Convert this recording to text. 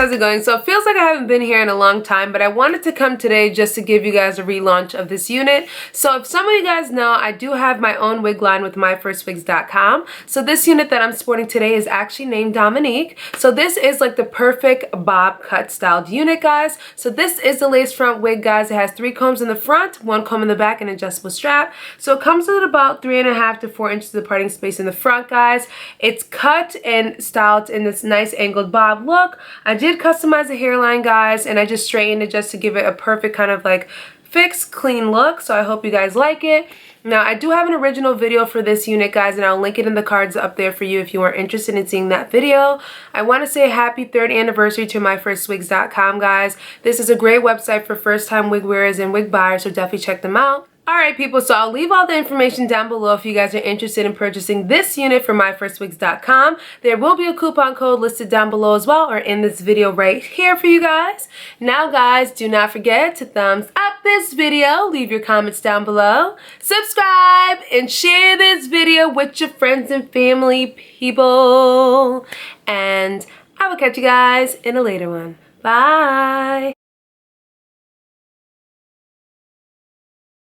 how's it going? So it feels like I haven't been here in a long time, but I wanted to come today just to give you guys a relaunch of this unit. So if some of you guys know, I do have my own wig line with Myfirstwigs.com. So this unit that I'm sporting today is actually named Dominique. So this is like the perfect bob cut styled unit, guys. So this is the lace front wig, guys. It has 3 combs in the front, 1 comb in the back, and an adjustable strap. So it comes with about 3.5 to 4 inches of parting space in the front, guys. It's cut and styled in this nice angled bob look. I did customize the hairline, guys, and I just straightened it just to give it a perfect kind of like fixed, clean look. So I hope you guys like it. Now, I do have an original video for this unit, guys, and I'll link it in the cards up there for you if you are interested in seeing that video. I want to say happy 3rd anniversary to Myfirstwigs.com, guys. This is a great website for first-time wig wearers and wig buyers, so definitely check them out. Alright people, so I'll leave all the information down below if you guys are interested in purchasing this unit from Myfirstwigs.com. There will be a coupon code listed down below as well, or in this video right here for you guys. Now guys, do not forget to thumbs up this video, leave your comments down below, subscribe, and share this video with your friends and family people. And I will catch you guys in a later one. Bye!